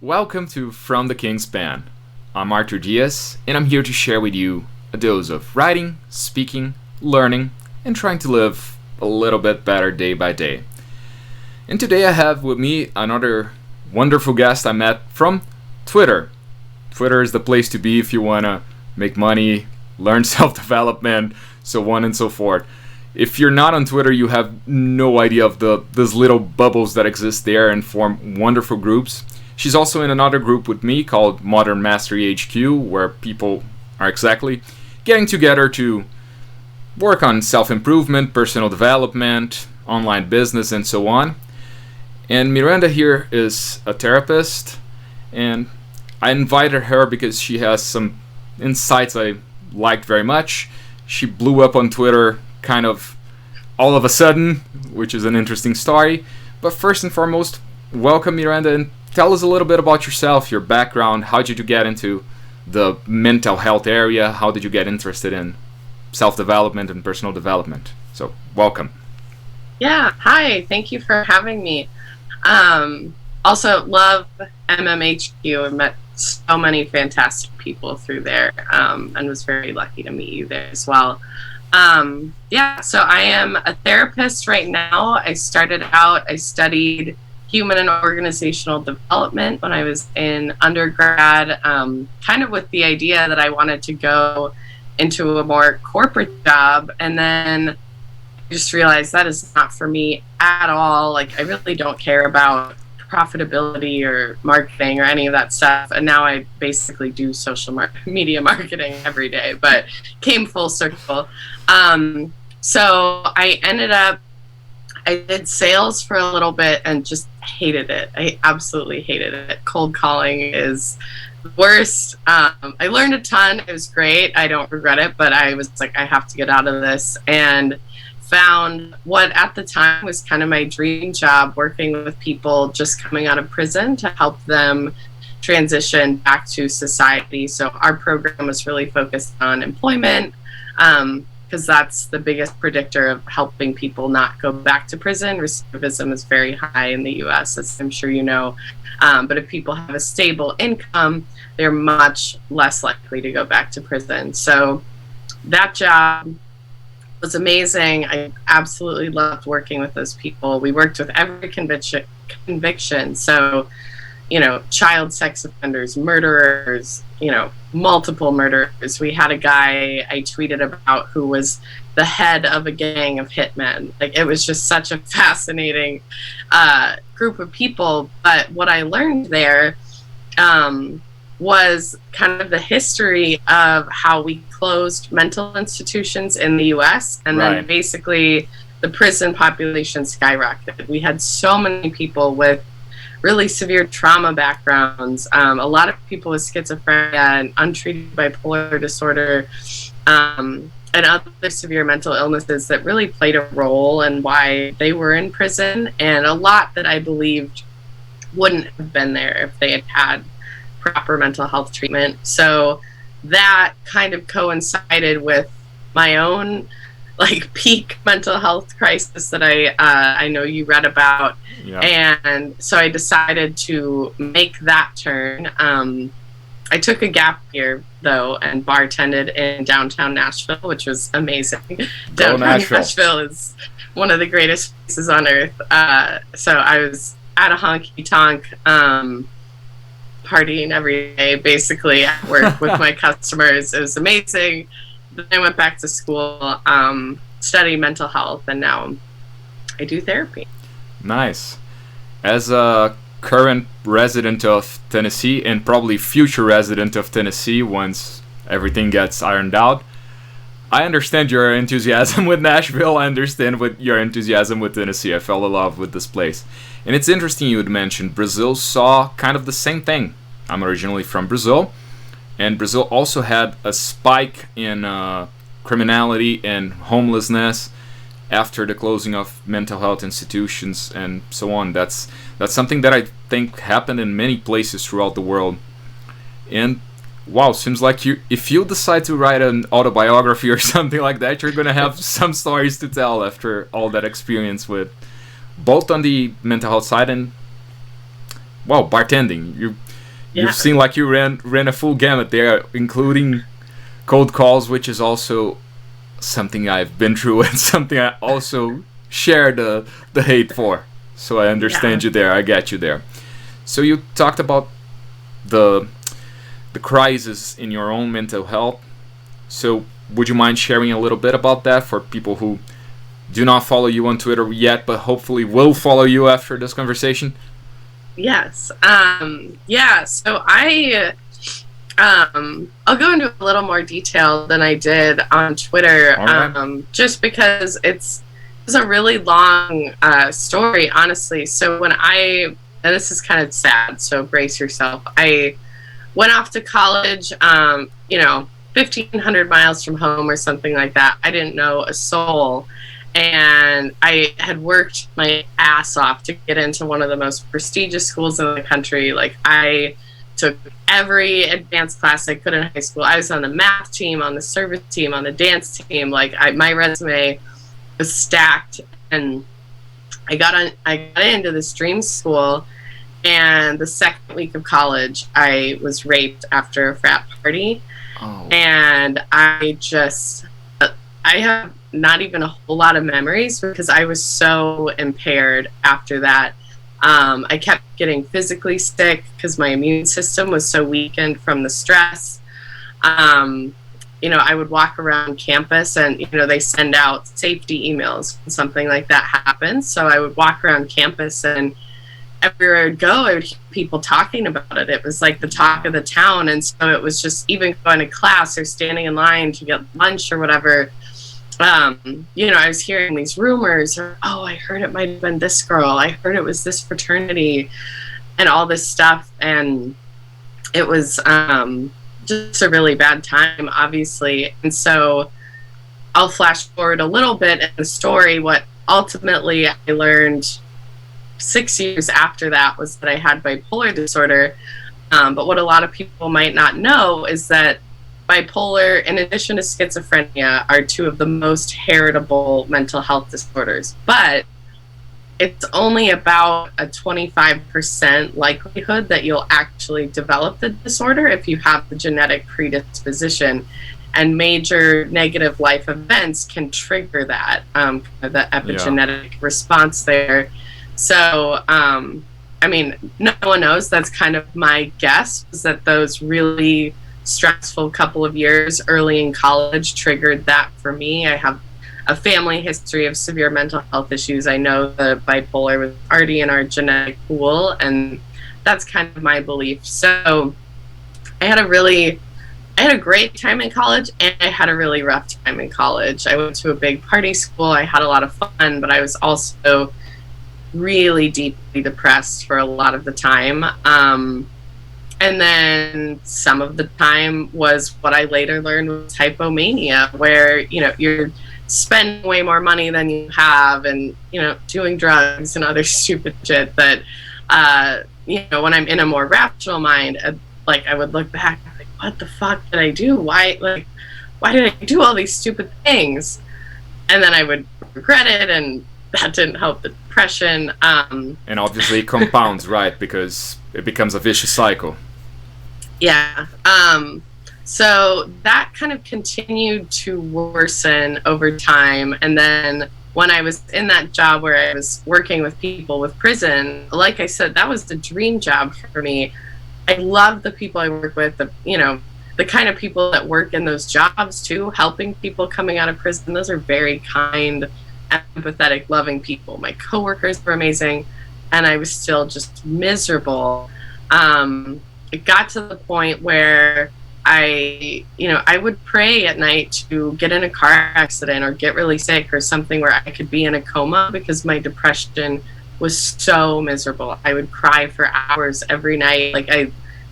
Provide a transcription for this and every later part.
Welcome to From the King's Pen. I'm Arthur Diaz, and I'm here to share with you a dose of writing, speaking, learning, and trying to live a little bit better day by day. And today I have with me another wonderful guest I met from Twitter. Twitter is the place to be if you want to make money, learn self-development, so on and so forth. If you're not on Twitter, you have no idea of these little bubbles that exist there and form wonderful groups. She's also in another group with me called Modern Mastery HQ, where people are exactly getting together to work on self-improvement, personal development, online business, and so on. And Miranda here is a therapist, and I invited her because she has some insights I liked very much. She blew up on Twitter kind of all of a sudden, which is an interesting story. But first and foremost, welcome Miranda, and tell us a little bit about yourself, your background. How did you get into the mental health area? How did you get interested in self-development and personal development? So, welcome. Yeah, hi. Thank you for having me. Also, love MMHQ. I met so many fantastic people through there, and was very lucky to meet you there as well. So I am a therapist right now. I studied human and organizational development when I was in undergrad, kind of with the idea that I wanted to go into a more corporate job, and then I just realized that is not for me at all. Like, I really don't care about profitability or marketing or any of that stuff, and now I basically do social media marketing every day, but came full circle. So I did sales for a little bit and just hated it. I absolutely hated it. Cold calling is the worst. I learned a ton. It was great. I don't regret it, but I was like, I have to get out of this, and found what at the time was kind of my dream job, working with people just coming out of prison to help them transition back to society. So our program was really focused on employment, because that's the biggest predictor of helping people not go back to prison. Recidivism is very high in the US, as I'm sure you know. But if people have a stable income, they're much less likely to go back to prison. So that job was amazing. I absolutely loved working with those people. We worked with every conviction. So, child sex offenders, murderers, multiple murderers. We had a guy I tweeted about who was the head of a gang of hitmen. Like, it was just such a fascinating group of people. But what I learned there was kind of the history of how we closed mental institutions in the US, and then basically the prison population skyrocketed. We had so many people with really severe trauma backgrounds, a lot of people with schizophrenia and untreated bipolar disorder, and other severe mental illnesses that really played a role in why they were in prison, and a lot that I believed wouldn't have been there if they had had proper mental health treatment. So that kind of coincided with my own peak mental health crisis that I know you read about. Yeah. And so I decided to make that turn. I took a gap year though and bartended in downtown Nashville, which was amazing. Downtown Nashville is one of the greatest places on earth. So I was at a honky tonk, partying every day, basically at work with my customers. It was amazing. Then I went back to school, studied mental health, and now I do therapy. Nice. As a current resident of Tennessee, and probably future resident of Tennessee once everything gets ironed out, I understand your enthusiasm with Nashville. I understand your enthusiasm with Tennessee. I fell in love with this place. And it's interesting you had mentioned Brazil saw kind of the same thing. I'm originally from Brazil, and Brazil also had a spike in criminality and homelessness after the closing of mental health institutions and so on. That's something that I think happened in many places throughout the world. And wow, seems like if you decide to write an autobiography or something like that, you're gonna have some stories to tell after all that experience with both on the mental health side and, well, bartending. you've seen like you ran a full gamut there, including cold calls, which is also something I've been through and something I also share the hate for. So I understand you there. I get you there. So you talked about the crisis in your own mental health. So would you mind sharing a little bit about that for people who do not follow you on Twitter yet, but hopefully will follow you after this conversation? Yes. So I'll go into a little more detail than I did on Twitter, right. Just because it's a really long story, honestly. So and this is kind of sad, so brace yourself. I went off to college, 1,500 miles from home or something like that. I didn't know a soul. And I had worked my ass off to get into one of the most prestigious schools in the country. Like, I took every advanced class I could in high school. I was on the math team, on the service team, on the dance team. Like, my resume was stacked. And I got into this dream school. And the second week of college, I was raped after a frat party. Oh. And I have not even a whole lot of memories because I was so impaired after that. I kept getting physically sick because my immune system was so weakened from the stress. I would walk around campus and, they send out safety emails when something like that happens. So I would walk around campus and everywhere I would go, I would hear people talking about it. It was like the talk of the town. And so it was just even going to class or standing in line to get lunch or whatever. I was hearing these rumors, or, oh, I heard it might have been this girl. I heard it was this fraternity and all this stuff. And it was just a really bad time, obviously. And so I'll flash forward a little bit in the story. What ultimately I learned 6 years after that was that I had bipolar disorder. But what a lot of people might not know is that bipolar, in addition to schizophrenia, are two of the most heritable mental health disorders. But it's only about a 25% likelihood that you'll actually develop the disorder if you have the genetic predisposition. And major negative life events can trigger that, the epigenetic response there. So, no one knows. That's kind of my guess, is that those really stressful couple of years early in college triggered that for me. I have a family history of severe mental health issues. I know the bipolar was already in our genetic pool, and that's kind of my belief. So I had a great time in college, and I had a really rough time in college. I went to a big party school. I had a lot of fun, but I was also really deeply depressed for a lot of the time. And then some of the time was what I later learned was hypomania, where, you're spending way more money than you have and, doing drugs and other stupid shit that, when I'm in a more rational mind, I would look back like, what the fuck did I do? Why did I do all these stupid things? And then I would regret it, and that didn't help the depression. And obviously it compounds, right? Because it becomes a vicious cycle. Yeah. So that kind of continued to worsen over time. And then when I was in that job where I was working with people with prison, like I said, that was the dream job for me. I love the people I work with, the kind of people that work in those jobs too, helping people coming out of prison. Those are very kind, empathetic, loving people. My coworkers were amazing, and I was still just miserable. It got to the point where I would pray at night to get in a car accident or get really sick or something where I could be in a coma, because my depression was so miserable. I would cry for hours every night.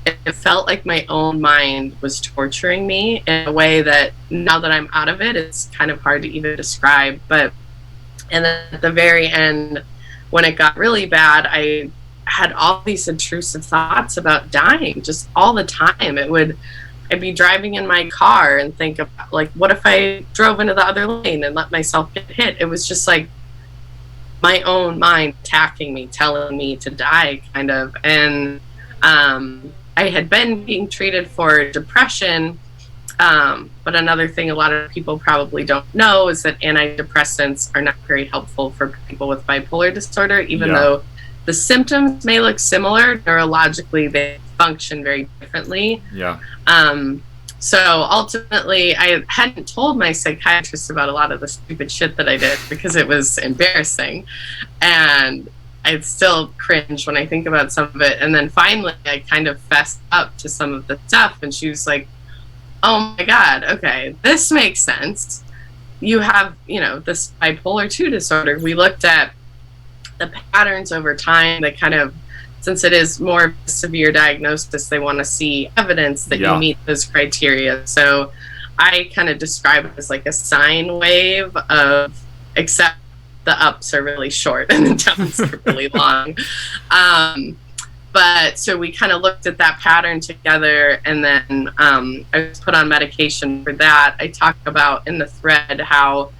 It felt like my own mind was torturing me in a way that now that I'm out of it, it's kind of hard to even describe. And then at the very end, when it got really bad, I had all these intrusive thoughts about dying just all the time. I'd be driving in my car and think about, what if I drove into the other lane and let myself get hit? It was just like my own mind attacking me, telling me to die, kind of. And I had been being treated for depression. But another thing a lot of people probably don't know is that antidepressants are not very helpful for people with bipolar disorder, even though the symptoms may look similar. Neurologically, they function very differently. Yeah. So ultimately, I hadn't told my psychiatrist about a lot of the stupid shit that I did because it was embarrassing. And I still cringe when I think about some of it. And then finally, I kind of fessed up to some of the stuff. And she was like, oh my God, okay, this makes sense. You have, this bipolar 2 disorder. We looked at the patterns over time that kind of, since it is more of a severe diagnosis, they want to see evidence that you meet those criteria. So I kind of describe it as like a sine wave of, except the ups are really short and the downs are really long. But so we kind of looked at that pattern together, and then I was put on medication for that. I talk about in the thread how,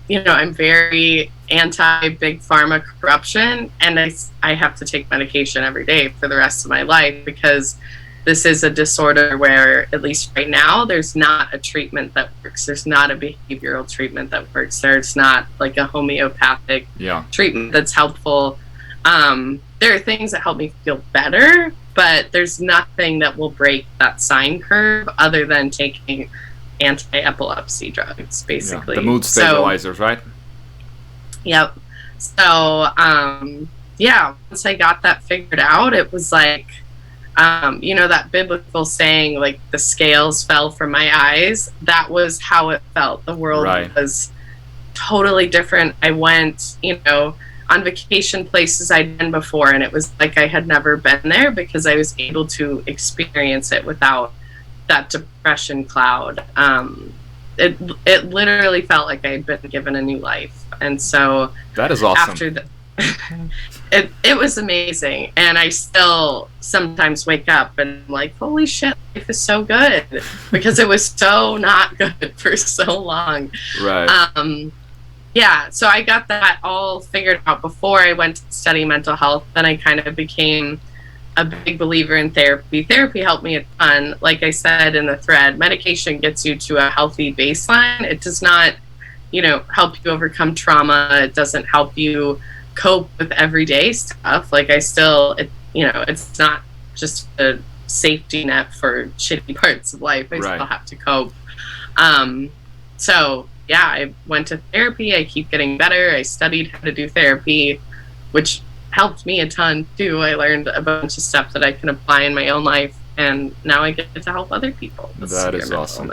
I'm very anti-big pharma corruption, and I have to take medication every day for the rest of my life because this is a disorder where, at least right now, there's not a treatment that works. There's not a behavioral treatment that works. There's not like a homeopathic treatment that's helpful. There are things that help me feel better, but there's nothing that will break that sine curve other than taking anti-epilepsy drugs, basically. The mood stabilizers, right? Yep. So, once I got that figured out, it was like, that biblical saying, like, the scales fell from my eyes. That was how it felt. The world was totally different. I went, on vacation places I'd been before, and it was like I had never been there because I was able to experience it without that depression cloud. It literally felt like I had been given a new life. And so that is awesome. After it was amazing. And I still sometimes wake up and I'm like, holy shit, life is so good, because it was so not good for so long. Right. So I got that all figured out before I went to study mental health. Then I kind of became a big believer in therapy. Therapy helped me a ton. Like I said in the thread, medication gets you to a healthy baseline. It does not, help you overcome trauma. It doesn't help you cope with everyday stuff. Like it's not just a safety net for shitty parts of life. I still have to cope. I went to therapy. I keep getting better. I studied how to do therapy, which helped me a ton too. I learned a bunch of stuff that I can apply in my own life, and now I get to help other people. That is awesome.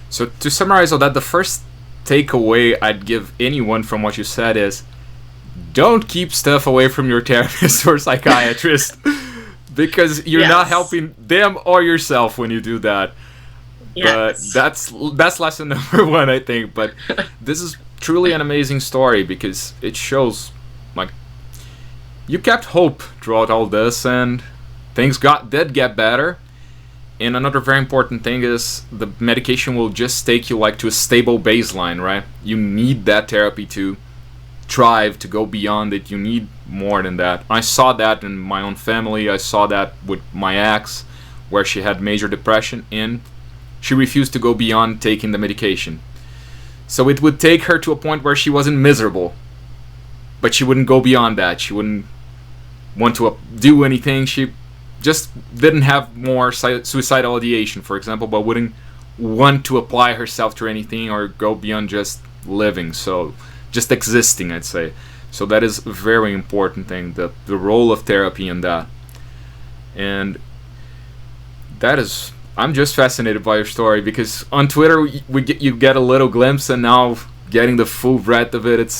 So to summarize all that, the first takeaway I'd give anyone from what you said is, don't keep stuff away from your therapist or psychiatrist because you're not helping them or yourself when you do that. But that's lesson number one, I think. But this is truly an amazing story because it shows, like, you kept hope throughout all this, and things did get better. And another very important thing is the medication will just take you to a stable baseline, right? You need that therapy to thrive, to go beyond it. You need more than that. I saw that in my own family. I saw that with my ex, where she had major depression and she refused to go beyond taking the medication. So it would take her to a point where she wasn't miserable, but she wouldn't go beyond that. She wouldn't want to do anything. She just didn't have more suicidal ideation, for example, but wouldn't want to apply herself to anything or go beyond just living. So just existing, I'd say. So that is a very important thing, the role of therapy in that. And that is... I'm just fascinated by your story because on Twitter you get a little glimpse, and now getting the full breadth of it,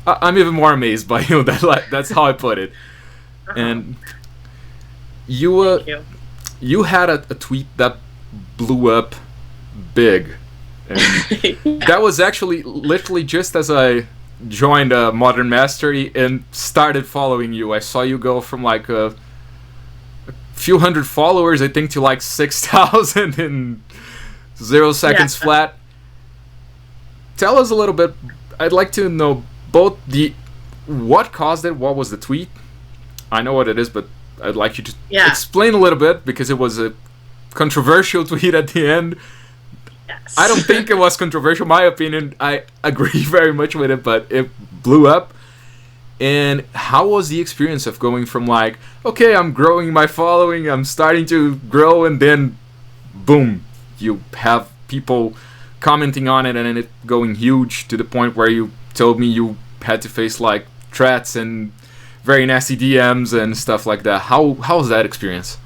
I'm even more amazed by you. That's how I put it. And you had a tweet that blew up big, and that was actually literally just as I joined Modern Mastery and started following you. I saw you go from a few hundred followers, I think, to 6,000 in 0 seconds flat. Tell us a little bit. I'd like to know both what caused it, what was the tweet. I know what it is, but I'd like you to Yeah. explain a little bit, because it was a controversial tweet at the end. Yes. I don't think it was controversial. My opinion, I agree very much with it, but it blew up. And how was the experience of going from like, okay, I'm growing my following, I'm starting to grow, and then boom, you have people commenting on it and it going huge to the point where you told me you had to face like threats and very nasty DMs and stuff like that. How was that experience?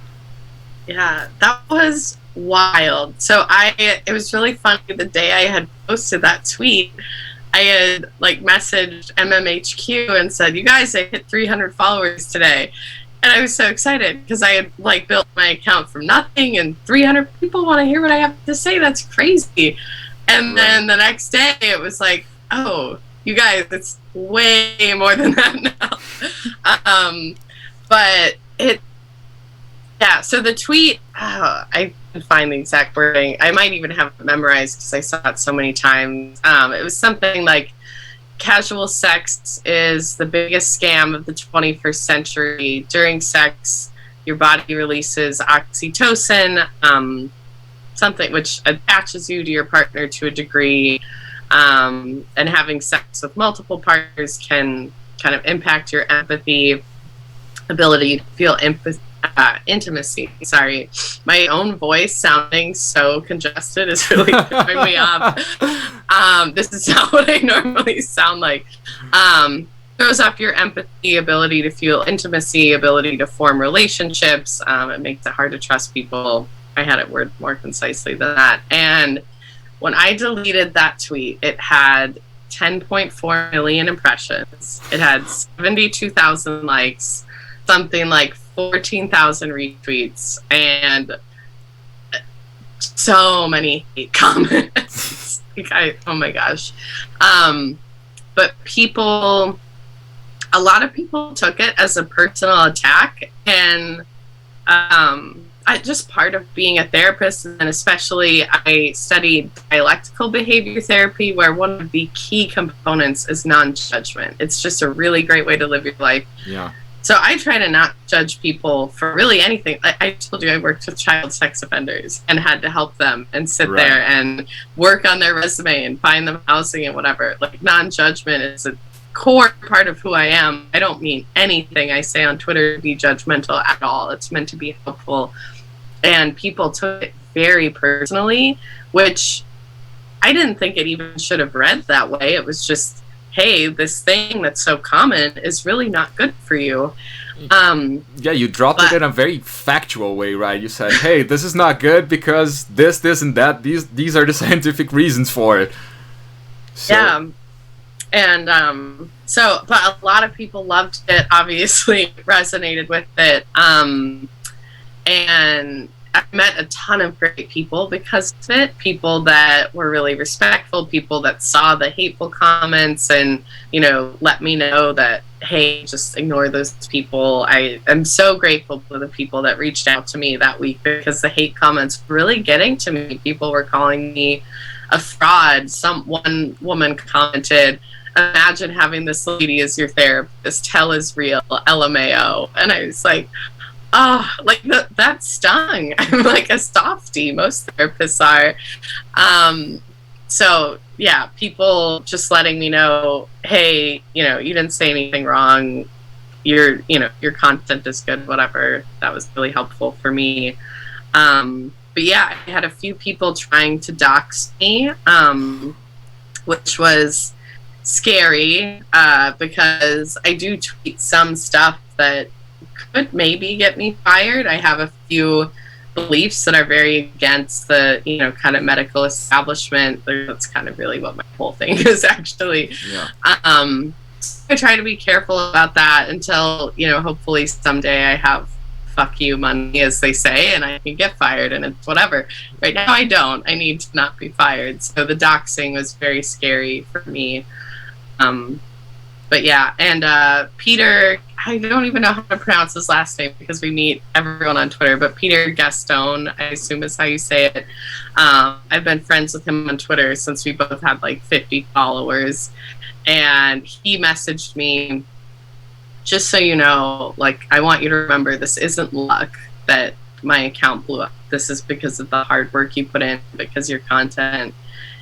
Yeah, that was wild. So it was really funny. The day I had posted that tweet, I had like messaged MMHQ and said, "You guys, I hit 300 followers today." And I was so excited because I had like built my account from nothing, and 300 people want to hear what I have to say. That's crazy. And then the next day it was like, "Oh, you guys, it's way more than that now." But yeah, so the tweet, I can find the exact wording. I might even have it memorized because I saw it so many times. It was something like, casual sex is the biggest scam of the 21st century. During sex, your body releases oxytocin, something which attaches you to your partner to a degree. And having sex with multiple partners can kind of impact your empathy, ability to feel intimacy. Sorry, my own voice sounding so congested is really throwing me off. This is not what I normally sound like. Throws off your empathy, ability to feel intimacy, ability to form relationships. It makes it hard to trust people. I had it worded more concisely than that. And when I deleted that tweet, it had 10.4 million impressions. It had 72,000 likes, something like 14,000 retweets, and so many hate comments. Oh my gosh. But a lot of people took it as a personal attack, and just part of being a therapist, and especially I studied dialectical behavior therapy, where one of the key components is non-judgment. It's just a really great way to live your life. Yeah. So I try to not judge people for really anything. I told you I worked with child sex offenders and had to help them and sit there and work on their resume and find them housing and whatever. Like, non-judgment is a core part of who I am. I don't mean anything I say on Twitter to be judgmental at all. It's meant to be helpful. And people took it very personally, which I didn't think it even should have read that way. It was just, hey, this thing that's so common is really not good for you. Yeah, you dropped it in a very factual way, right? You said, hey, this is not good because this, and that. These are the scientific reasons for it. So. Yeah. And but a lot of people loved it, obviously resonated with it. And I met a ton of great people because of it, people that were really respectful, people that saw the hateful comments and, let me know that, hey, just ignore those people. I am so grateful for the people that reached out to me that week, because the hate comments were really getting to me. People were calling me a fraud. One woman commented, "Imagine having this lady as your therapist. Hell is real. LMAO." And I was like, oh, like that stung. I'm like a softie. Most therapists are. So yeah, people just letting me know, hey, you didn't say anything wrong. Your content is good, whatever. That was really helpful for me. But yeah, I had a few people trying to dox me, which was scary, because I do tweet some stuff that could maybe get me fired. I have a few beliefs that are very against the, kind of medical establishment. That's kind of really what my whole thing is, actually. Yeah. I try to be careful about that until, hopefully someday I have fuck you money, as they say, and I can get fired, and it's whatever. Right now I don't. I need to not be fired. So the doxing was very scary for me. But yeah, and Peter, I don't even know how to pronounce his last name because we meet everyone on Twitter, but Peter Gaston, I assume is how you say it. I've been friends with him on Twitter since we both had like 50 followers, and he messaged me just so you know, like, I want you to remember this isn't luck that my account blew up. This is because of the hard work you put in, because your content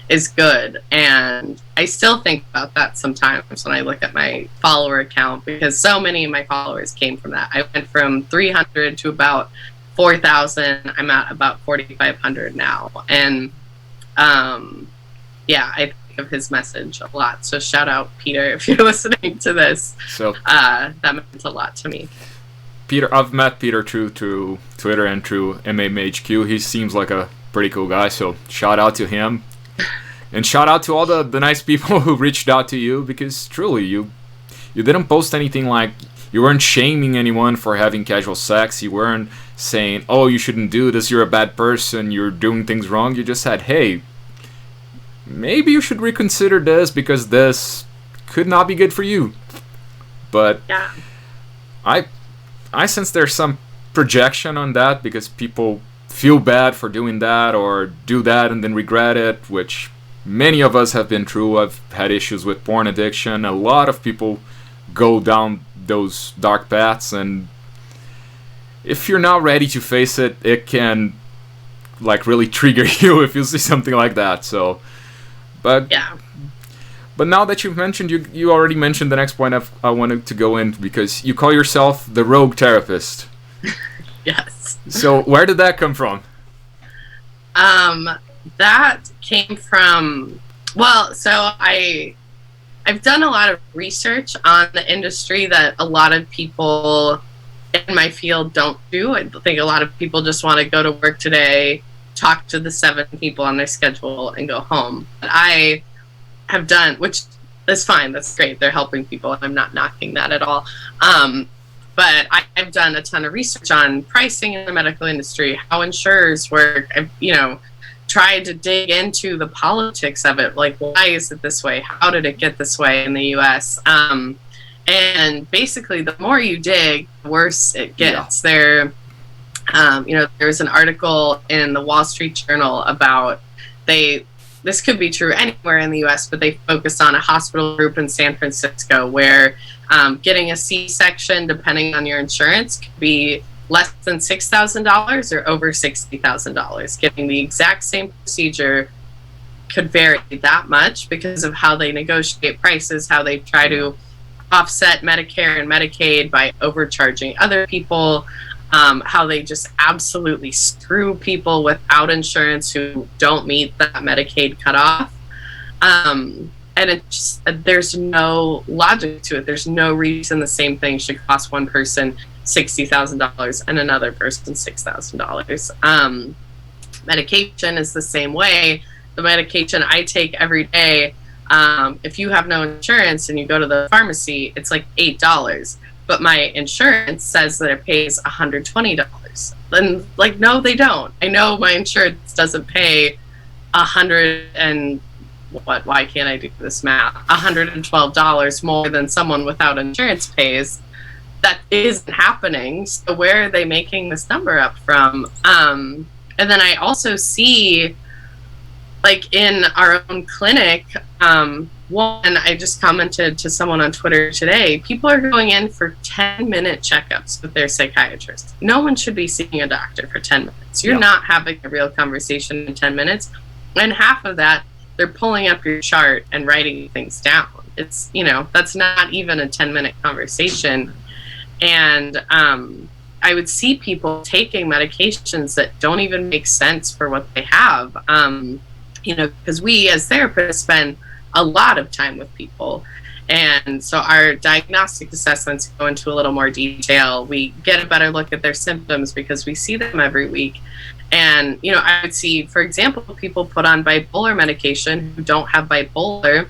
is good. And I still think about that sometimes when I look at my follower account, because so many of my followers came from that. I went from 300 to about 4,000. I'm at about 4,500 now. And yeah, I think of his message a lot. So shout out, Peter, if you're listening to this. So that meant a lot to me. Peter, I've met Peter through Twitter and through MMHQ. He seems like a pretty cool guy, so shout out to him. And shout out to all the nice people who reached out to you, because truly, you didn't post anything like, you weren't shaming anyone for having casual sex. You weren't saying, oh, you shouldn't do this, you're a bad person, you're doing things wrong. You just said, hey, maybe you should reconsider this because this could not be good for you. But yeah. I sense there's some projection on that, because people feel bad for doing that or do that and then regret it, which many of us have been through. I've had issues with porn addiction. A lot of people go down those dark paths, and if you're not ready to face it, it can like really trigger you if you see something like that. So, but yeah. But now that you've mentioned, you already mentioned the next point I wanted to go in, because you call yourself the rogue therapist. Yes. So where did that come from? That came from, well, so I've done a lot of research on the industry that a lot of people in my field don't do. I think a lot of people just want to go to work today, talk to the 7 people on their schedule, and go home. But I have done, which is fine, that's great, they're helping people, I'm not knocking that at all, but I've done a ton of research on pricing in the medical industry, how insurers work. I've tried to dig into the politics of it, like, why is it this way, how did it get this way in the US, and basically the more you dig, the worse it gets. Yeah. There was an article in the Wall Street Journal about, this could be true anywhere in the U.S., but they focused on a hospital group in San Francisco where getting a C-section, depending on your insurance, could be less than $6,000 or over $60,000. Getting the exact same procedure could vary that much because of how they negotiate prices, how they try to offset Medicare and Medicaid by overcharging other people, how they just absolutely screw people without insurance who don't meet that Medicaid cutoff. And there's no logic to it. There's no reason the same thing should cost one person $60,000 and another person $6,000. Medication is the same way. The medication I take every day, if you have no insurance and you go to the pharmacy, it's like $8. But my insurance says that it pays $120. And like, no, they don't. I know my insurance doesn't pay why can't I do this math? $112 more than someone without insurance pays. That isn't happening. So where are they making this number up from? And then I also see, like, in our own clinic, one, I just commented to someone on Twitter today, people are going in for 10-minute checkups with their psychiatrist. No one should be seeing a doctor for 10 minutes. You're not having a real conversation in 10 minutes. And half of that, they're pulling up your chart and writing things down. It's, that's not even a 10-minute conversation. And I would see people taking medications that don't even make sense for what they have. Because we as therapists spend a lot of time with people. And so our diagnostic assessments go into a little more detail. We get a better look at their symptoms because we see them every week. And, I would see, for example, people put on bipolar medication who don't have bipolar.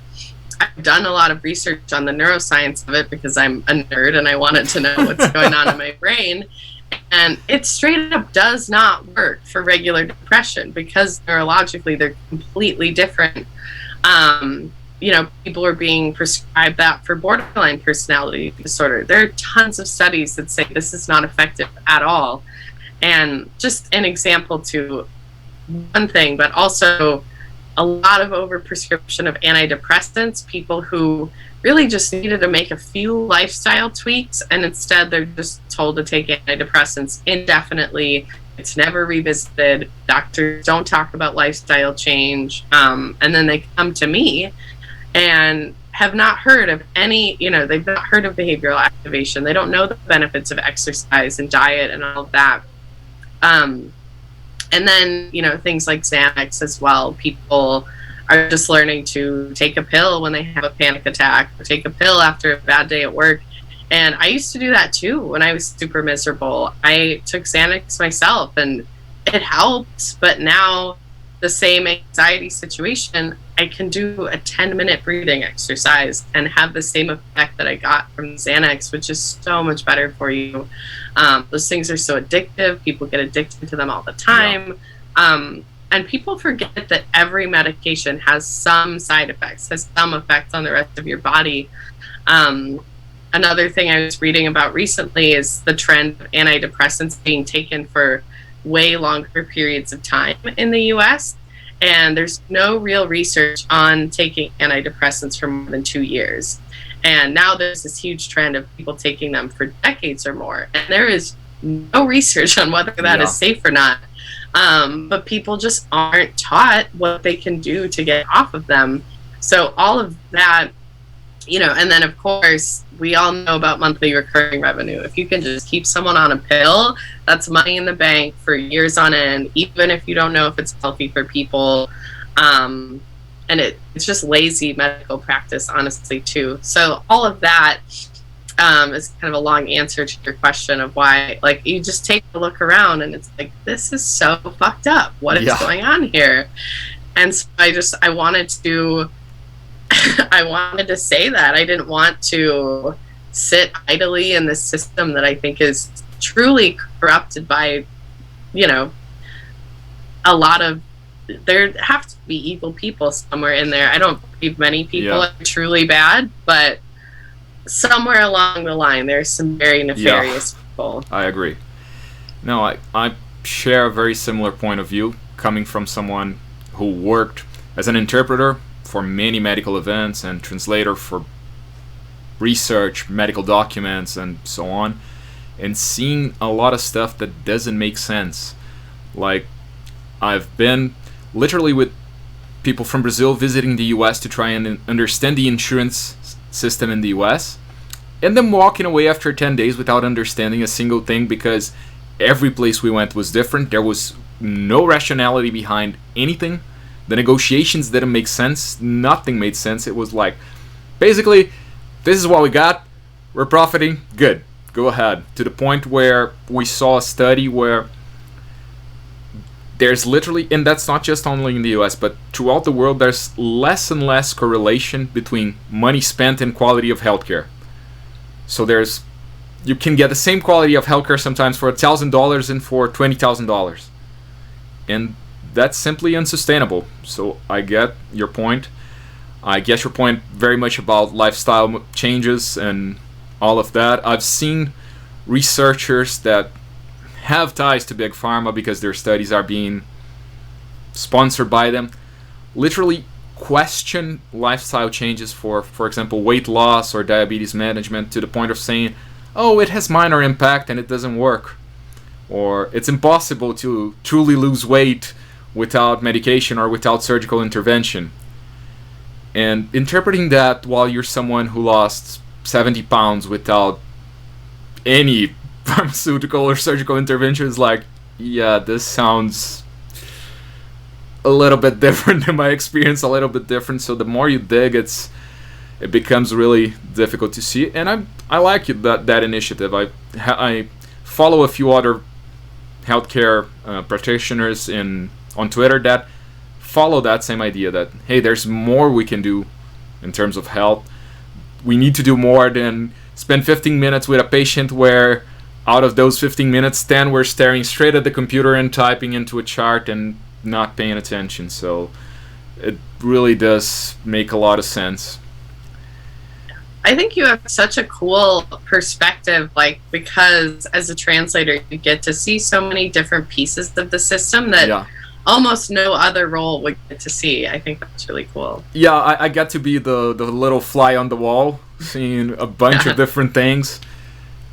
I've done a lot of research on the neuroscience of it because I'm a nerd and I wanted to know what's going on in my brain. And it straight up does not work for regular depression because neurologically they're completely different. People are being prescribed that for borderline personality disorder. There are tons of studies that say this is not effective at all. And just an example to one thing, but also a lot of overprescription of antidepressants, people who really just needed to make a few lifestyle tweaks, and instead they're just told to take antidepressants indefinitely. It's never revisited. Doctors don't talk about lifestyle change. And then they come to me and have not heard of any, they've not heard of behavioral activation. They don't know the benefits of exercise and diet and all of that. And then, things like Xanax as well. People are just learning to take a pill when they have a panic attack, or take a pill after a bad day at work. And I used to do that too when I was super miserable. I took Xanax myself and it helps, but now the same anxiety situation, I can do a 10-minute breathing exercise and have the same effect that I got from Xanax, which is so much better for you. Those things are so addictive. People get addicted to them all the time. Yeah. And people forget that every medication has some side effects, has some effects on the rest of your body. Another thing I was reading about recently is the trend of antidepressants being taken for way longer periods of time in the US. And there's no real research on taking antidepressants for more than 2 years. And now there's this huge trend of people taking them for decades or more. And there is no research on whether that is safe or not. But people just aren't taught what they can do to get off of them. So all of that, and then of course, we all know about monthly recurring revenue. If you can just keep someone on a pill, that's money in the bank for years on end, even if you don't know if it's healthy for people. And it's just lazy medical practice, honestly, too. So all of that is kind of a long answer to your question of why, you just take a look around and it's like, this is so fucked up. What is going on here? And so I wanted to say that. I didn't want to sit idly in this system that I think is truly corrupted by, a lot of, there have to be evil people somewhere in there. I don't believe many people are truly bad, but somewhere along the line, there's some very nefarious people. I agree. No, I share a very similar point of view, coming from someone who worked as an interpreter for many medical events and translator for research, medical documents, and so on, and seeing a lot of stuff that doesn't make sense. I've been literally with people from Brazil visiting the US to try and understand the insurance system in the US, and then walking away after 10 days without understanding a single thing, because every place we went was different. There was no rationality behind anything. The negotiations didn't make sense. Nothing made sense. It was like, basically, this is what we got. We're profiting. Good. Go ahead. To the point where we saw a study where there's literally, and that's not just only in the US, but throughout the world, there's less and less correlation between money spent and quality of healthcare. So you can get the same quality of healthcare sometimes for $1,000 and for $20,000. And that's simply unsustainable. So I get your point. I get your point very much about lifestyle changes and all of that. I've seen researchers that have ties to Big Pharma because their studies are being sponsored by them, literally question lifestyle changes for example, weight loss or diabetes management, to the point of saying, oh, it has minor impact and it doesn't work. Or it's impossible to truly lose weight without medication or without surgical intervention. And interpreting that while you're someone who lost 70 pounds without any pharmaceutical or surgical intervention is like, yeah, this sounds a little bit different in my experience, a little bit different. So the more you dig, it becomes really difficult to see. And I like that initiative. I follow a few other healthcare practitioners on Twitter that follow that same idea that, hey, there's more we can do in terms of health. We need to do more than spend 15 minutes with a patient where out of those 15 minutes, 10 we're staring straight at the computer and typing into a chart and not paying attention. So it really does make a lot of sense. I think you have such a cool perspective, because as a translator, you get to see so many different pieces of the system that almost no other role would get to see. I think that's really cool. Yeah, I got to be the little fly on the wall, seeing a bunch of different things.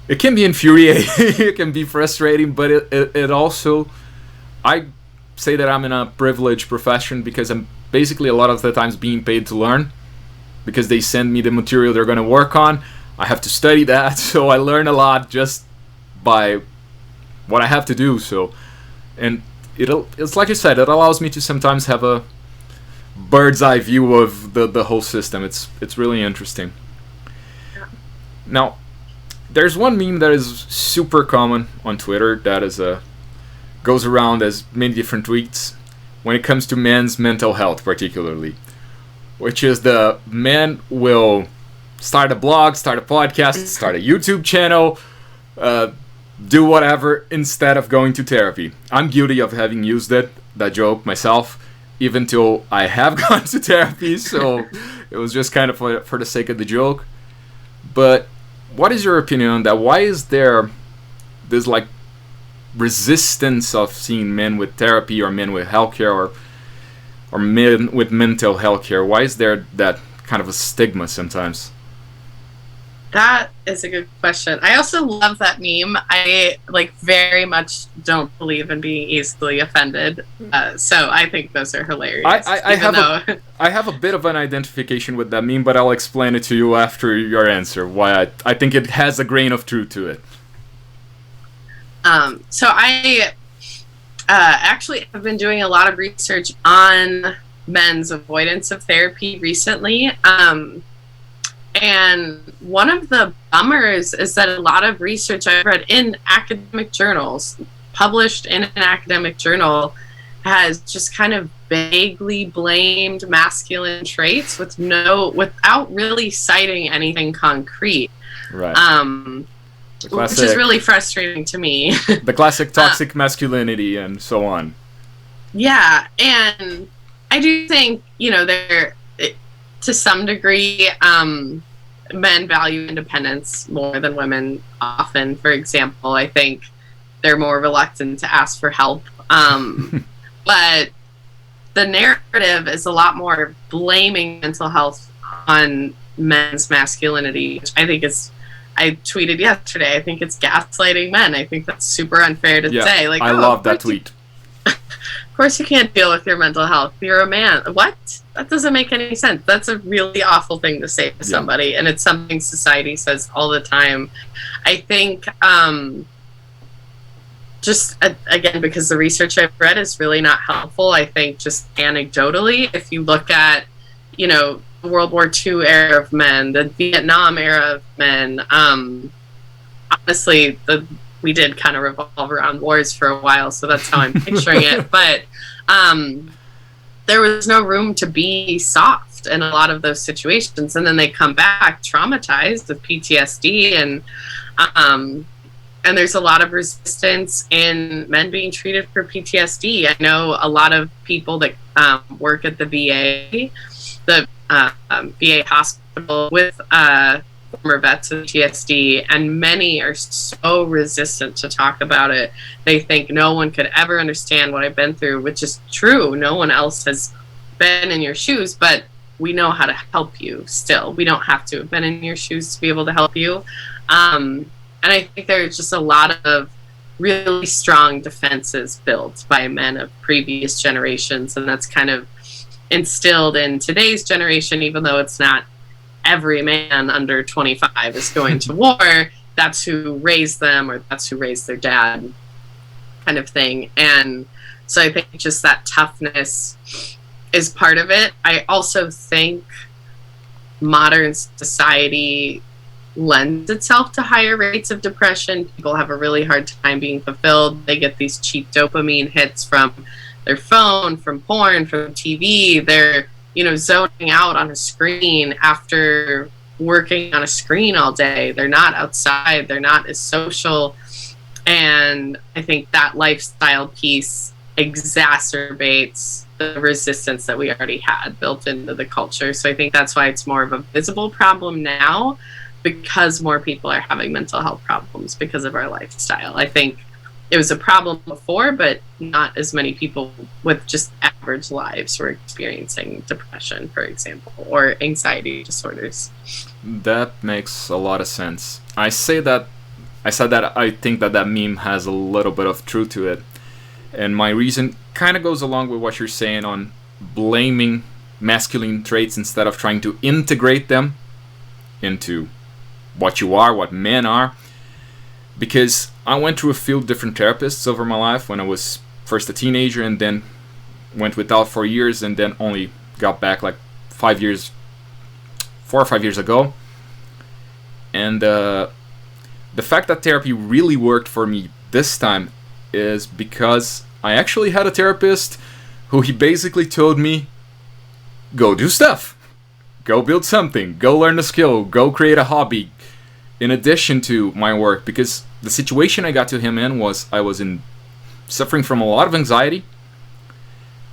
It can be infuriating, it can be frustrating, but it also, I say that I'm in a privileged profession because I'm basically a lot of the times being paid to learn, because they send me the material they're going to work on. I have to study that, so I learn a lot just by what I have to do. So, and it's like you said, it allows me to sometimes have a bird's eye view of the whole system. It's really interesting. Now, there's one meme that is super common on Twitter that is goes around as many different tweets when it comes to men's mental health, particularly, which is the man will start a blog, start a podcast, start a YouTube channel, do whatever instead of going to therapy. I'm guilty of having used that joke myself, even till I have gone to therapy, so it was just kind of for the sake of the joke. But what is your opinion on that? Why is there this like resistance of seeing men with therapy or men with healthcare or men with mental health care? Why is there that kind of a stigma sometimes? That is a good question. I also love that meme. I very much don't believe in being easily offended, so I think those are hilarious. I have a bit of an identification with that meme, but I'll explain it to you after your answer. Why I think it has a grain of truth to it. So I actually have been doing a lot of research on men's avoidance of therapy recently. And one of the bummers is that a lot of research I've read in academic journals, published in an academic journal, has just kind of vaguely blamed masculine traits without really citing anything concrete. Right. Which is really frustrating to me. The classic toxic masculinity and so on. Yeah, and I do think, to some degree, men value independence more than women often. For example, I think they're more reluctant to ask for help. But the narrative is a lot more blaming mental health on men's masculinity, which I think I tweeted yesterday, I think it's gaslighting men. I think that's super unfair to say. I love that tweet. Of course you can't deal with your mental health. You're a man. What? That doesn't make any sense. That's a really awful thing to say to somebody, and it's something society says all the time. I think, again, because the research I've read is really not helpful, I think just anecdotally, if you look at, the World War II era of men, the Vietnam era of men, honestly, we did kind of revolve around wars for a while, so that's how I'm picturing it. But there was no room to be soft in a lot of those situations, and then they come back traumatized with PTSD, and there's a lot of resistance in men being treated for PTSD. I know a lot of people that work at the VA, VA hospital with former vets with PTSD, and many are so resistant to talk about it. They think no one could ever understand what I've been through, which is true. No one else has been in your shoes, but we know how to help you still. We don't have to have been in your shoes to be able to help you. And I think there's just a lot of really strong defenses built by men of previous generations, and that's kind of instilled in today's generation, even though it's not every man under 25 is going to war. That's who raised them, or that's who raised their dad, kind of thing. And so I think just that toughness is part of it. I also think modern society lends itself to higher rates of depression. People have a really hard time being fulfilled. They get these cheap dopamine hits from their phone, from porn, from TV. They're zoning out on a screen after working on a screen all day. They're not outside. They're not as social. And I think that lifestyle piece exacerbates the resistance that we already had built into the culture. So I think that's why it's more of a visible problem now, because more people are having mental health problems because of our lifestyle. I think it was a problem before, but not as many people with just average lives were experiencing depression, for example, or anxiety disorders. That makes a lot of sense. I said that I think that meme has a little bit of truth to it. And my reason kind of goes along with what you're saying on blaming masculine traits instead of trying to integrate them into what you are, what men are. Because I went through a few different therapists over my life when I was first a teenager and then went without for years and then only got back like 4 or 5 years ago. And the fact that therapy really worked for me this time is because I actually had a therapist who he basically told me, go do stuff. Go build something. Go learn a skill. Go create a hobby in addition to my work. Because the situation I got to him in was I was suffering from a lot of anxiety.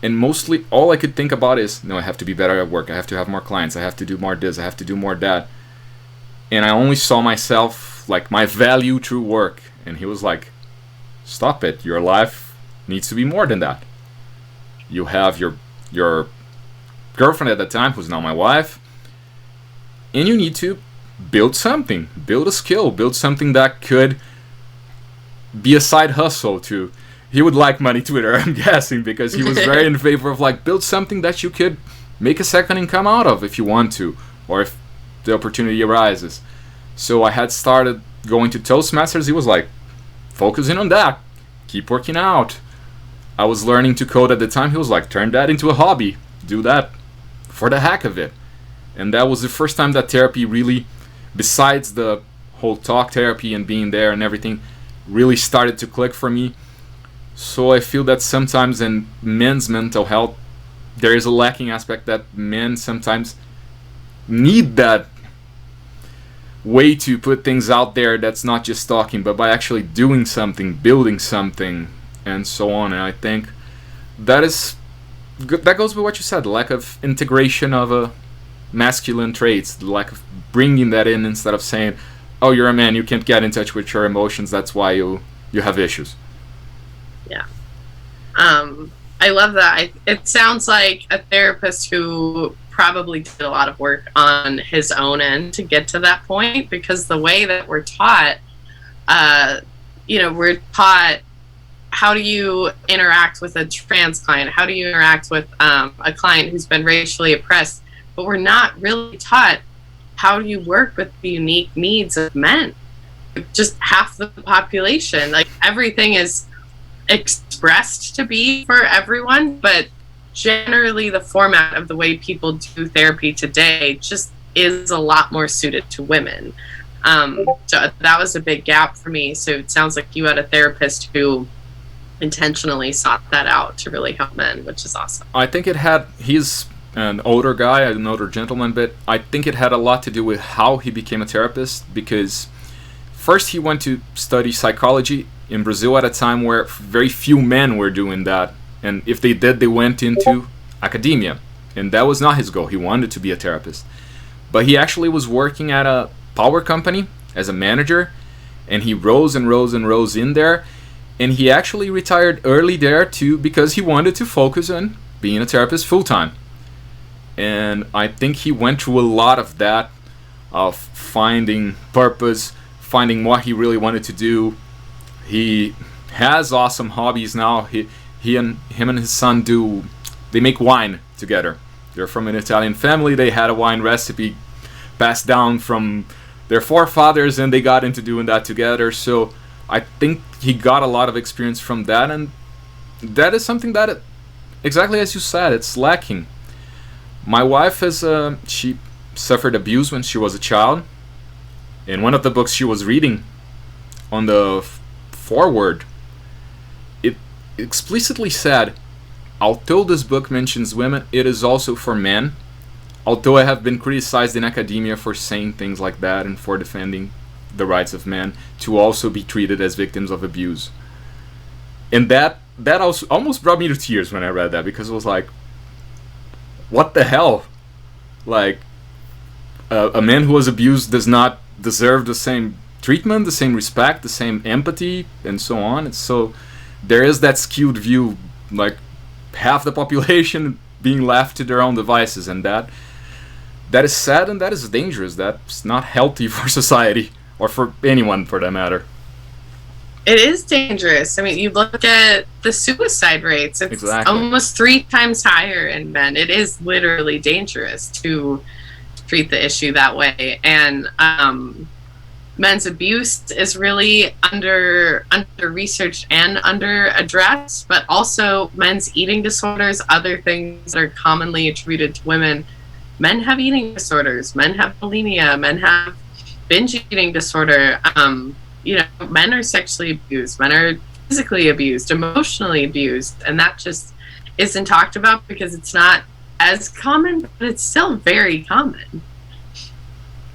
And mostly all I could think about is, no, I have to be better at work. I have to have more clients. I have to do more this. I have to do more that. And I only saw myself, like, my value through work. And he was like, stop it. Your life needs to be more than that. You have your girlfriend at the time, who's now my wife. And you need to build something. Build a skill. Build something that could be a side hustle to... He would like money Twitter, I'm guessing, because he was very in favor of, like, build something that you could make a second income out of if you want to, or if the opportunity arises. So I had started going to Toastmasters. He was like, focusing on that. Keep working out. I was learning to code at the time. He was like, turn that into a hobby. Do that for the heck of it. And that was the first time that therapy really, besides the whole talk therapy and being there and everything, really started to click for me. So I feel that sometimes in men's mental health, there is a lacking aspect that men sometimes need that way to put things out there that's not just talking, but by actually doing something, building something, and so on. And I think that is good. That goes with what you said, the lack of integration of masculine traits, the lack of bringing that in instead of saying, oh, you're a man, you can't get in touch with your emotions, that's why you have issues. Yeah. I love that. It sounds like a therapist who probably did a lot of work on his own end to get to that point, because the way that we're taught, we're taught, how do you interact with a trans client? How do you interact with a client who's been racially oppressed? But we're not really taught, how do you work with the unique needs of men? Just half the population. Like, everything is expressed to be for everyone, but generally the format of the way people do therapy today just is a lot more suited to women. So that was a big gap for me. So it sounds like you had a therapist who intentionally sought that out to really help men, which is awesome. I think he's an older guy, an older gentleman, but I think it had a lot to do with how he became a therapist, because first he went to study psychology in Brazil at a time where very few men were doing that. And if they did, they went into academia. And that was not his goal. He wanted to be a therapist. But he actually was working at a power company as a manager. And he rose and rose and rose in there. And he actually retired early there too, because he wanted to focus on being a therapist full time. And I think he went through a lot of that, of finding purpose, finding what he really wanted to do. He has awesome hobbies now. Him and his son they make wine together. They're from an Italian family. They had a wine recipe passed down from their forefathers, and they got into doing that together. So I think he got a lot of experience from that, and that is something that, exactly as you said, it's lacking. My wife she suffered abuse when she was a child. In one of the books she was reading, on the forward, it explicitly said, although this book mentions women, it is also for men. Although I have been criticized in academia for saying things like that and for defending the rights of men to also be treated as victims of abuse. And that also almost brought me to tears when I read that, because it was like, what the hell? Like, a man who was abused does not deserve the same treatment, the same respect, the same empathy, and so on. So there is that skewed view, like half the population being left to their own devices, and that is sad and that is dangerous. That's not healthy for society or for anyone for that matter. It is dangerous. I mean, you look at the suicide rates, it's almost 3 times higher in men. It is literally dangerous to treat the issue that way. And men's abuse is really under researched and under addressed, but also men's eating disorders, other things that are commonly attributed to women. Men have eating disorders, men have bulimia, men have binge eating disorder. Men are sexually abused, men are physically abused, emotionally abused, and that just isn't talked about because it's not as common, but it's still very common.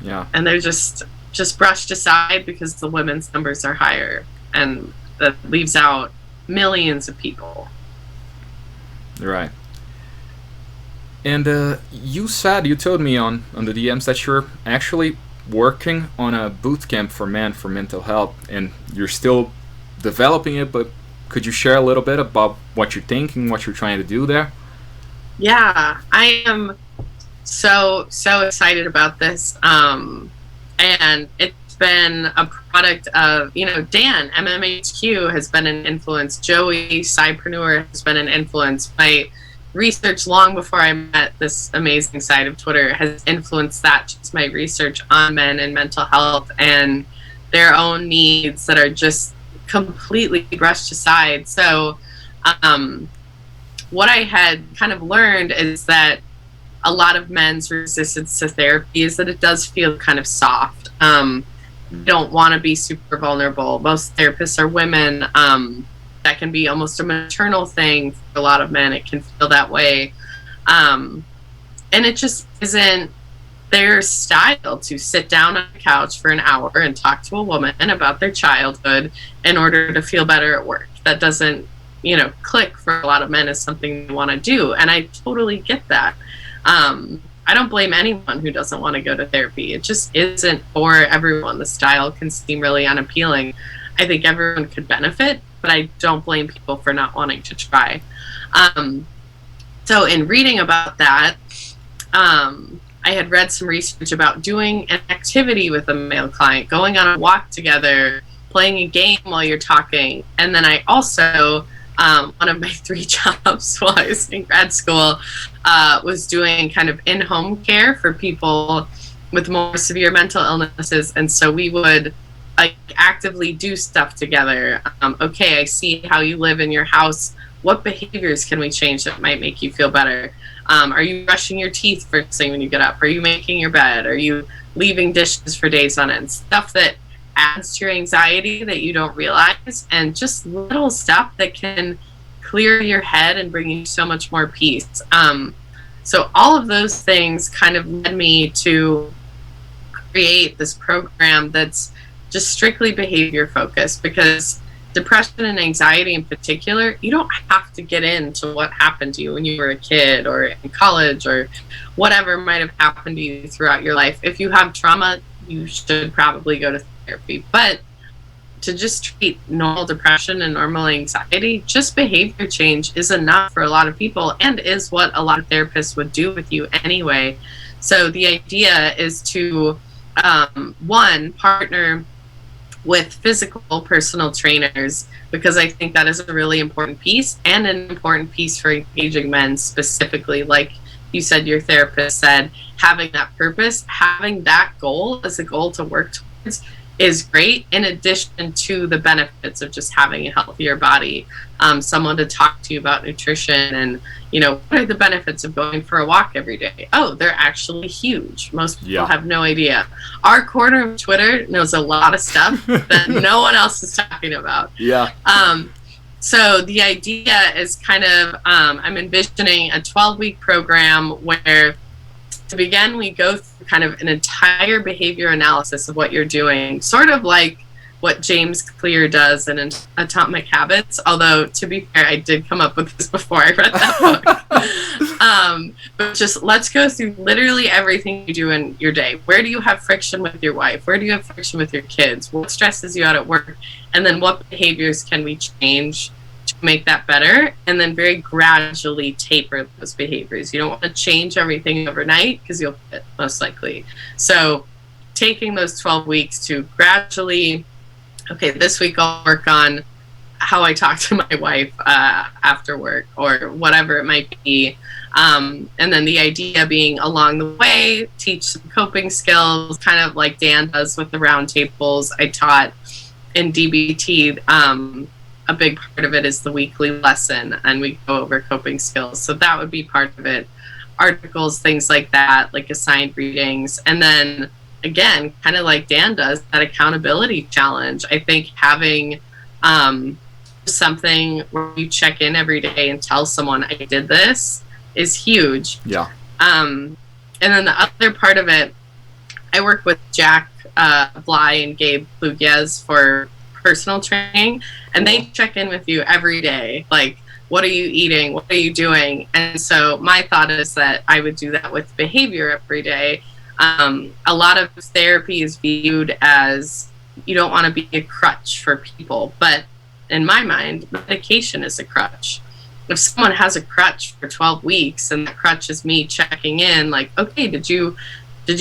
Yeah. And they're just brushed aside because the women's numbers are higher, and that leaves out millions of people. Right. And you told me on the DMs that you're actually working on a bootcamp for men for mental health, and you're still developing it, but could you share a little bit about what you're thinking, what you're trying to do there? Yeah, I am so excited about this. And it's been a product of, Dan, MMHQ has been an influence. Joey, Cypreneur, has been an influence. My research long before I met this amazing side of Twitter has influenced that, just my research on men and mental health and their own needs that are just completely brushed aside. So what I had kind of learned is that a lot of men's resistance to therapy is that it does feel kind of soft. Don't want to be super vulnerable. Most therapists are women. That can be almost a maternal thing for a lot of men. It can feel that way. And it just isn't their style to sit down on a couch for an hour and talk to a woman about their childhood in order to feel better at work. That doesn't, click for a lot of men as something they want to do. And I totally get that. I don't blame anyone who doesn't want to go to therapy. It just isn't for everyone. The style can seem really unappealing. I think everyone could benefit, but I don't blame people for not wanting to try. So in reading about that, I had read some research about doing an activity with a male client, going on a walk together, playing a game while you're talking. And then I also, one of my 3 jobs while I was in grad school was doing kind of in-home care for people with more severe mental illnesses. And so we would actively do stuff together. Okay, I see how you live in your house. What behaviors can we change that might make you feel better? Are you brushing your teeth first thing when you get up? Are you making your bed? Are you leaving dishes for days on end? Stuff that adds to your anxiety that you don't realize, and just little stuff that can clear your head and bring you so much more peace. So all of those things kind of led me to create this program that's just strictly behavior focused, because depression and anxiety in particular, you don't have to get into what happened to you when you were a kid or in college or whatever might have happened to you throughout your life. If you have trauma, you should probably go to therapy. But to just treat normal depression and normal anxiety, just behavior change is enough for a lot of people, and is what a lot of therapists would do with you anyway. So the idea is to, one, partner with physical personal trainers, because I think that is a really important piece, and an important piece for engaging men specifically. Like you said, your therapist said, having that purpose, having that goal as a goal to work towards is great, in addition to the benefits of just having a healthier body. Someone to talk to you about nutrition and, what are the benefits of going for a walk every day? Oh, they're actually huge. Most people have no idea. Our corner of Twitter knows a lot of stuff that no one else is talking about. Yeah. So the idea is kind of, I'm envisioning a 12-week program where, to begin, we go through kind of an entire behavior analysis of what you're doing, sort of like what James Clear does in Atomic Habits. Although, to be fair, I did come up with this before I read that book. But just let's go through literally everything you do in your day. Where do you have friction with your wife? Where do you have friction with your kids? What stresses you out at work? And then what behaviors can we change to make that better? And then very gradually taper those behaviors. You don't want to change everything overnight because you'll quit, most likely. So taking those 12 weeks to gradually, okay, this week I'll work on how I talk to my wife after work or whatever it might be. And then the idea being along the way, teach some coping skills, kind of like Dan does with the roundtables. I taught in DBT, a big part of it is the weekly lesson, and we go over coping skills. So that would be part of it. Articles, things like that, like assigned readings. And then again, kind of like Dan does, that accountability challenge. I think having something where you check in every day and tell someone I did this is huge. Yeah. And then the other part of it, I work with Jack Bly and Gabe Pluguez for personal training, and they check in with you every day. Like, what are you eating? What are you doing? And so my thought is that I would do that with behavior every day. A lot of therapy is viewed as you don't want to be a crutch for people, but in my mind, medication is a crutch. If someone has a crutch for 12 weeks and the crutch is me checking in, like, okay, did you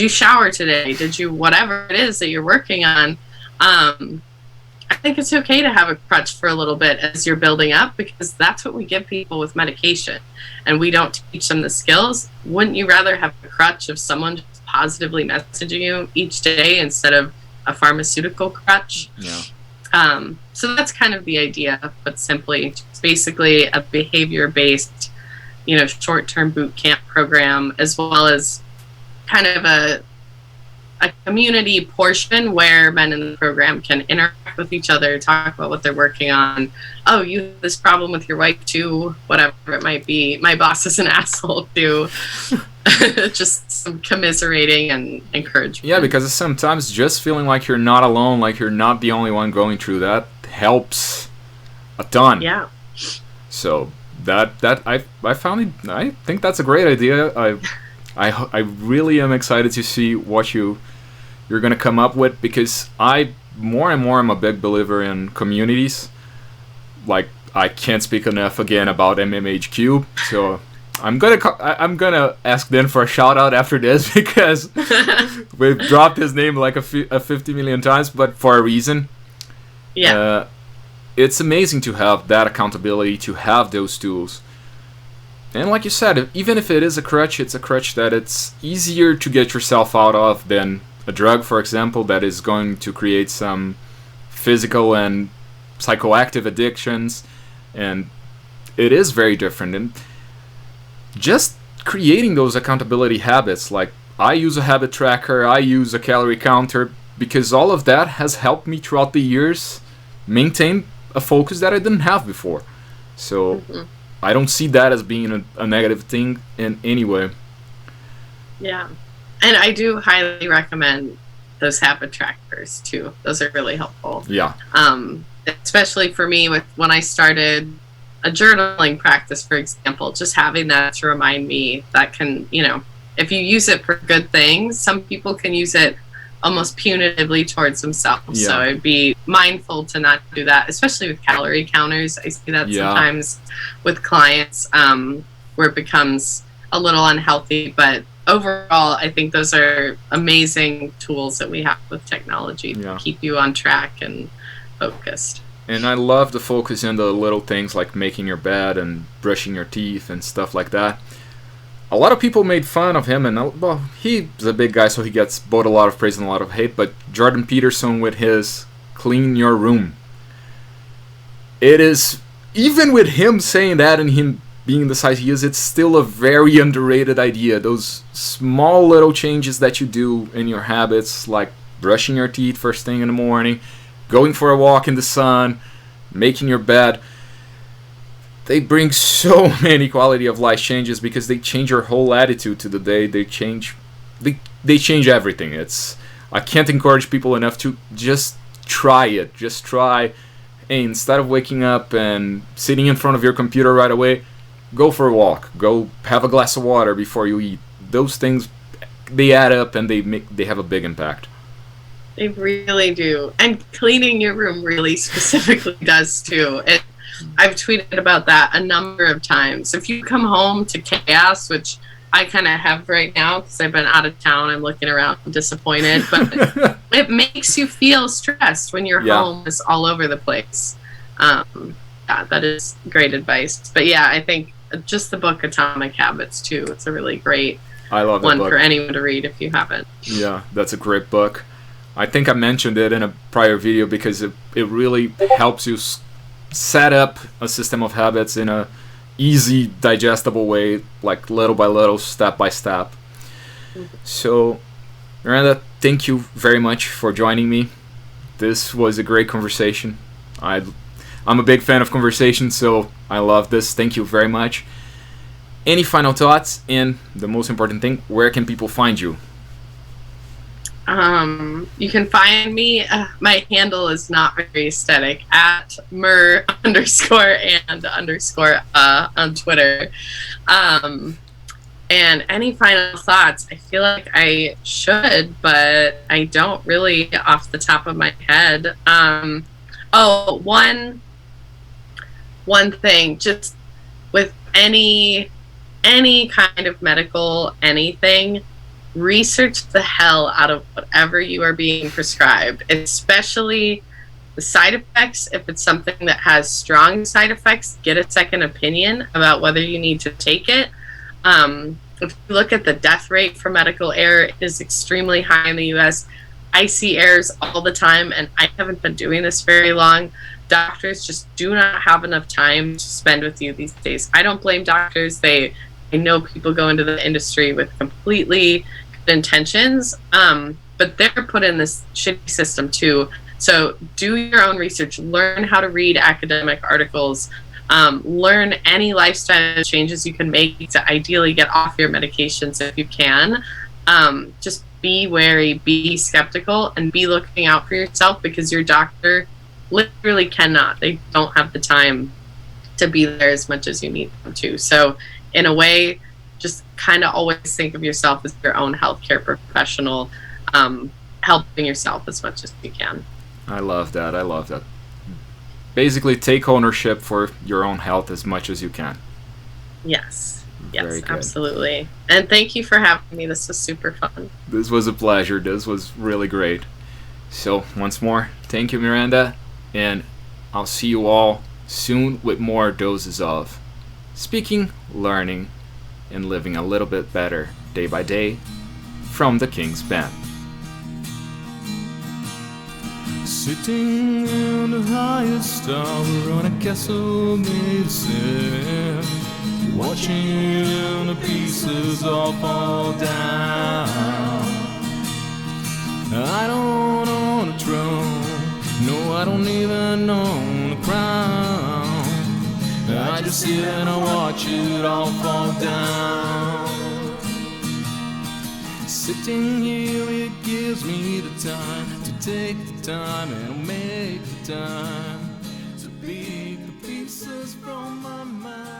shower today? Did you, whatever it is that you're working on? I think it's okay to have a crutch for a little bit as you're building up, because that's what we give people with medication, and we don't teach them the skills. Wouldn't you rather have a crutch of someone just positively messaging you each day instead of a pharmaceutical crutch? Yeah. So that's kind of the idea, but simply just basically a behavior-based, short-term boot camp program, as well as kind of a community portion where men in the program can interact with each other, talk about what they're working on. Oh, you have this problem with your wife too, whatever it might be. My boss is an asshole too. Just some commiserating and encouragement. Yeah, because sometimes just feeling like you're not alone, like you're not the only one going through that, helps a ton. Yeah. So that I think that's a great idea. I really am excited to see what you're gonna come up with, because I more and more am a big believer in communities. Like, I can't speak enough again about MMHQ, so I'm gonna ask Dan for a shout out after this, because we've dropped his name like a 50 million times, but for a reason. Yeah. It's amazing to have that accountability, to have those tools. And like you said, even if it is a crutch, it's a crutch that it's easier to get yourself out of than a drug, for example, that is going to create some physical and psychoactive addictions. And it is very different. And just creating those accountability habits, like I use a habit tracker, I use a calorie counter, because all of that has helped me throughout the years maintain a focus that I didn't have before. So I don't see that as being a negative thing in any way. Yeah. And I do highly recommend those habit trackers too. Those are really helpful. Yeah. Especially for me, with when I started a journaling practice, for example, just having that to remind me that can, if you use it for good things, some people can use it almost punitively towards themselves. Yeah. So I'd be mindful to not do that, especially with calorie counters. I see that sometimes with clients where it becomes a little unhealthy. But overall, I think those are amazing tools that we have with technology to keep you on track and focused. And I love the focus in the little things like making your bed and brushing your teeth and stuff like that. A lot of people made fun of him, and well, he's a big guy, so he gets both a lot of praise and a lot of hate, but Jordan Peterson with his clean your room. It is, even with him saying that and him being the size he is, it's still a very underrated idea. Those small little changes that you do in your habits, like brushing your teeth first thing in the morning, going for a walk in the sun, making your bed, they bring so many quality of life changes, because they change your whole attitude to the day. They change everything. I can't encourage people enough to just try it. Just try. Hey, instead of waking up and sitting in front of your computer right away, go for a walk. Go have a glass of water before you eat. Those things, they add up and they have a big impact. They really do. And cleaning your room really specifically does too. I've tweeted about that a number of times. If you come home to chaos, which I kind of have right now because I've been out of town, I'm looking around disappointed, but it makes you feel stressed when your home is all over the place. Yeah, that is great advice. But yeah, I think just the book Atomic Habits too. It's a really great one for anyone to read if you haven't. Yeah, that's a great book. I think I mentioned it in a prior video because it really helps you set up a system of habits in a easy, digestible way, like little by little, step by step. So, Miranda, thank you very much for joining me. This was a great conversation. I'm a big fan of conversation, so I love this. Thank you very much. Any final thoughts? And the most important thing, where can people find you? You can find me. My handle is not very aesthetic, at @Mir_and_ on Twitter. And any final thoughts? I feel like I should, but I don't really off the top of my head. One thing, just with any kind of medical anything, research the hell out of whatever you are being prescribed, especially the side effects. If it's something that has strong side effects, get a second opinion about whether you need to take it. If you look at the death rate for medical error, it is extremely high in the US. I see errors all the time, and I haven't been doing this very long. Doctors just do not have enough time to spend with you these days. I don't blame doctors. I know people go into the industry with completely good intentions, but they're put in this shitty system too. So do your own research, learn how to read academic articles, learn any lifestyle changes you can make to ideally get off your medications if you can. Just be wary, be skeptical, and be looking out for yourself, because your doctor literally cannot. They don't have the time to be there as much as you need them to. So in a way, just kind of always think of yourself as your own healthcare professional, helping yourself as much as you can. I love that. Basically, take ownership for your own health as much as you can. Yes, absolutely. And thank you for having me. This was super fun. This was a pleasure. This was really great. So, once more, thank you, Miranda. And I'll see you all soon with more doses of speaking, learning, and living a little bit better day by day from the King's Band. Sitting in the highest tower on a castle made of sand, watching the pieces all fall down. I don't own a throne, no, I don't even own a crown. I just sit and I watch it all fall down. Sitting here, it gives me the time to take the time and make the time to pick the pieces from my mind.